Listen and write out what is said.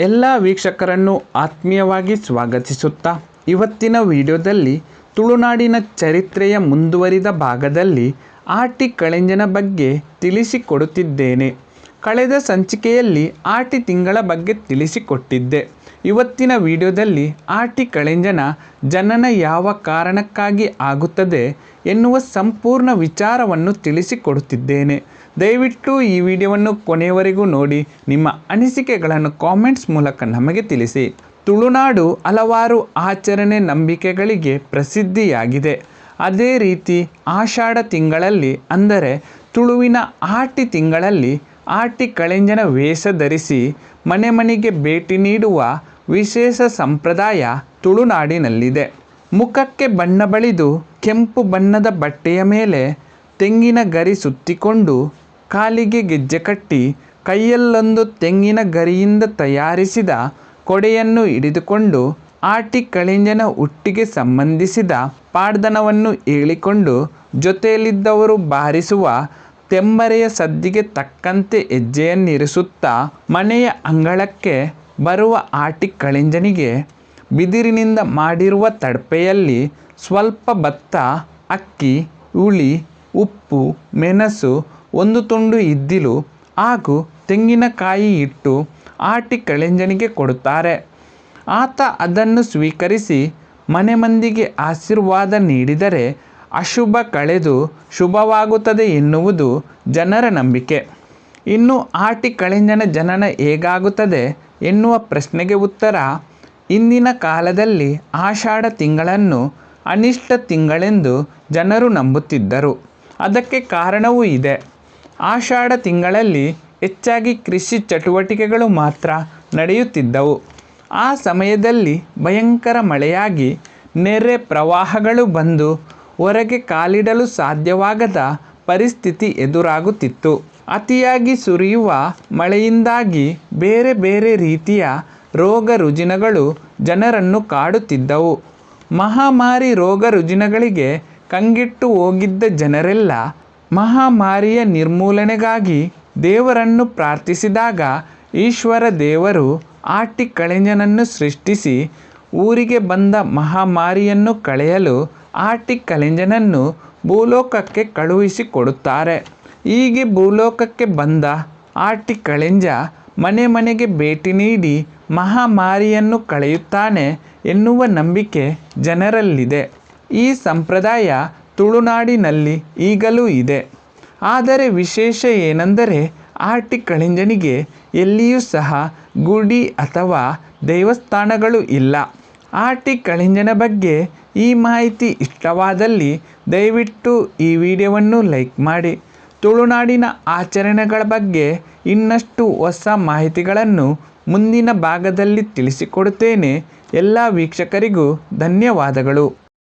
ಎಲ್ಲ ವೀಕ್ಷಕರನ್ನು ಆತ್ಮೀಯವಾಗಿ ಸ್ವಾಗತಿಸುತ್ತಾ ಇವತ್ತಿನ ವಿಡಿಯೋದಲ್ಲಿ ತುಳುನಾಡಿನ ಚರಿತ್ರೆಯ ಮುಂದುವರಿದ ಭಾಗದಲ್ಲಿ ಆಟಿ ಕಳಿಂಜನ ಬಗ್ಗೆ ತಿಳಿಸಿಕೊಡುತ್ತಿದ್ದೇನೆ. ಕಳೆದ ಸಂಚಿಕೆಯಲ್ಲಿ ಆಟಿ ತಿಂಗಳ ಬಗ್ಗೆ ತಿಳಿಸಿಕೊಟ್ಟಿದ್ದೆ. ಇವತ್ತಿನ ವಿಡಿಯೋದಲ್ಲಿ ಆಟಿ ಕಳಿಂಜನ ಜನನ ಯಾವ ಕಾರಣಕ್ಕಾಗಿ ಆಗುತ್ತದೆ ಎನ್ನುವ ಸಂಪೂರ್ಣ ವಿಚಾರವನ್ನು ತಿಳಿಸಿಕೊಡುತ್ತಿದ್ದೇನೆ. ದಯವಿಟ್ಟು ಈ ವಿಡಿಯೋವನ್ನು ಕೊನೆಯವರೆಗೂ ನೋಡಿ ನಿಮ್ಮ ಅನಿಸಿಕೆಗಳನ್ನು ಕಾಮೆಂಟ್ಸ್ ಮೂಲಕ ನಮಗೆ ತಿಳಿಸಿ. ತುಳುನಾಡು ಹಲವಾರು ಆಚರಣೆ ನಂಬಿಕೆಗಳಿಗೆ ಪ್ರಸಿದ್ಧಿಯಾಗಿದೆ. ಅದೇ ರೀತಿ ಆಷಾಢ ತಿಂಗಳಲ್ಲಿ ಅಂದರೆ ತುಳುವಿನ ಆಟಿ ತಿಂಗಳಲ್ಲಿ ಆಟಿ ಕಳಿಂಜನ ವೇಷ ಧರಿಸಿ ಮನೆ ಮನೆಗೆ ಭೇಟಿ ನೀಡುವ ವಿಶೇಷ ಸಂಪ್ರದಾಯ ತುಳುನಾಡಿನಲ್ಲಿದೆ. ಮುಖಕ್ಕೆ ಬಣ್ಣ ಬಳಿದು ಕೆಂಪು ಬಣ್ಣದ ಬಟ್ಟೆಯ ಮೇಲೆ ತೆಂಗಿನ ಗರಿ ಸುತ್ತಿಕೊಂಡು ಕಾಲಿಗೆ ಗೆಜ್ಜೆ ಕಟ್ಟಿ ಕೈಯಲ್ಲೊಂದು ತೆಂಗಿನ ಗರಿಯಿಂದ ತಯಾರಿಸಿದ ಕೊಡೆಯನ್ನು ಹಿಡಿದುಕೊಂಡು ಆಟಿ ಕಳಿಂಜನ ಹುಟ್ಟಿಗೆ ಸಂಬಂಧಿಸಿದ ಪಾಡ್ದನವನ್ನು ಹೇಳಿಕೊಂಡು ಜೊತೆಯಲ್ಲಿದ್ದವರು ಬಾರಿಸುವ ತೆಂಬರೆಯ ಸದ್ದಿಗೆ ತಕ್ಕಂತೆ ಹೆಜ್ಜೆಯನ್ನಿರಿಸುತ್ತಾ ಮನೆಯ ಅಂಗಳಕ್ಕೆ ಬರುವ ಆಟಿ ಕಳಿಂಜನಿಗೆ ಬಿದಿರಿನಿಂದ ಮಾಡಿರುವ ತಡಪೆಯಲ್ಲಿ ಸ್ವಲ್ಪ ಭತ್ತ, ಅಕ್ಕಿ, ಹುಳಿ, ಉಪ್ಪು, ಮೆಣಸು, ಒಂದು ತುಂಡು ಇದ್ದಿಲು ಹಾಗೂ ತೆಂಗಿನಕಾಯಿ ಇಟ್ಟು ಆಟಿ ಕಳಿಂಜನಿಗೆ ಕೊಡುತ್ತಾರೆ. ಆತ ಅದನ್ನು ಸ್ವೀಕರಿಸಿ ಮನೆ ಮಂದಿಗೆ ಆಶೀರ್ವಾದ ನೀಡಿದರೆ ಅಶುಭ ಕಳೆದು ಶುಭವಾಗುತ್ತದೆ ಎನ್ನುವುದು ಜನರ ನಂಬಿಕೆ. ಇನ್ನು ಆಟಿ ಕಳಿಂಜನ ಜನನ ಹೇಗಾಗುತ್ತದೆ ಎನ್ನುವ ಪ್ರಶ್ನೆಗೆ ಉತ್ತರ, ಇಂದಿನ ಕಾಲದಲ್ಲಿ ಆಷಾಢ ತಿಂಗಳನ್ನು ಅನಿಷ್ಟ ತಿಂಗಳೆಂದು ಜನರು ನಂಬುತ್ತಿದ್ದರು. ಅದಕ್ಕೆ ಕಾರಣವೂ ಇದೆ. ಆಷಾಢ ತಿಂಗಳಲ್ಲಿ ಹೆಚ್ಚಾಗಿ ಕೃಷಿ ಚಟುವಟಿಕೆಗಳು ಮಾತ್ರ ನಡೆಯುತ್ತಿದ್ದವು. ಆ ಸಮಯದಲ್ಲಿ ಭಯಂಕರ ಮಳೆಯಾಗಿ ನೆರೆ ಪ್ರವಾಹಗಳು ಬಂದು ಹೊರಗೆ ಕಾಲಿಡಲು ಸಾಧ್ಯವಾಗದ ಪರಿಸ್ಥಿತಿ ಎದುರಾಗುತ್ತಿತ್ತು. ಅತಿಯಾಗಿ ಸುರಿಯುವ ಮಳೆಯಿಂದಾಗಿ ಬೇರೆ ಬೇರೆ ರೀತಿಯ ರೋಗ ರುಜಿನಗಳು ಜನರನ್ನು ಕಾಡುತ್ತಿದ್ದವು. ಮಹಾಮಾರಿ ರೋಗ ರುಜಿನಗಳಿಗೆ ಕಂಗೆಟ್ಟು ಹೋಗಿದ್ದ ಜನರೆಲ್ಲ ಮಹಾಮಾರಿಯ ನಿರ್ಮೂಲನೆಗಾಗಿ ದೇವರನ್ನು ಪ್ರಾರ್ಥಿಸಿದಾಗ ಈಶ್ವರ ದೇವರು ಆಟಿ ಕಳಿಂಜನನ್ನು ಸೃಷ್ಟಿಸಿ ಊರಿಗೆ ಬಂದ ಮಹಾಮಾರಿಯನ್ನು ಕಳೆಯಲು ಆಟಿ ಕಳಿಂಜನನ್ನು ಭೂಲೋಕಕ್ಕೆ ಕಳುಹಿಸಿಕೊಡುತ್ತಾರೆ. ಹೀಗೆ ಭೂಲೋಕಕ್ಕೆ ಬಂದ ಆಟಿ ಕಳಿಂಜ ಮನೆ ಮನೆಗೆ ಭೇಟಿ ನೀಡಿ ಮಹಾಮಾರಿಯನ್ನು ಕಳೆಯುತ್ತಾನೆ ಎನ್ನುವ ನಂಬಿಕೆ ಜನರಲ್ಲಿದೆ. ಈ ಸಂಪ್ರದಾಯ ತುಳುನಾಡಿನಲ್ಲಿ ಈಗಲೂ ಇದೆ. ಆದರೆ ವಿಶೇಷ ಏನೆಂದರೆ ಆಟಿ ಕಳಿಂಜನಿಗೆ ಎಲ್ಲಿಯೂ ಸಹ ಗುಡಿ ಅಥವಾ ದೇವಸ್ಥಾನಗಳು ಇಲ್ಲ. ಆಟಿ ಕಳಿಂಜನ ಬಗ್ಗೆ ಈ ಮಾಹಿತಿ ಇಷ್ಟವಾದಲ್ಲಿ ದಯವಿಟ್ಟು ಈ ವಿಡಿಯೋವನ್ನು ಲೈಕ್ ಮಾಡಿ. ತುಳುನಾಡಿನ ಆಚರಣೆಗಳ ಬಗ್ಗೆ ಇನ್ನಷ್ಟು ಹೊಸ ಮಾಹಿತಿಗಳನ್ನು ಮುಂದಿನ ಭಾಗದಲ್ಲಿ ತಿಳಿಸಿಕೊಡುತ್ತೇನೆ. ಎಲ್ಲ ವೀಕ್ಷಕರಿಗೂ ಧನ್ಯವಾದಗಳು.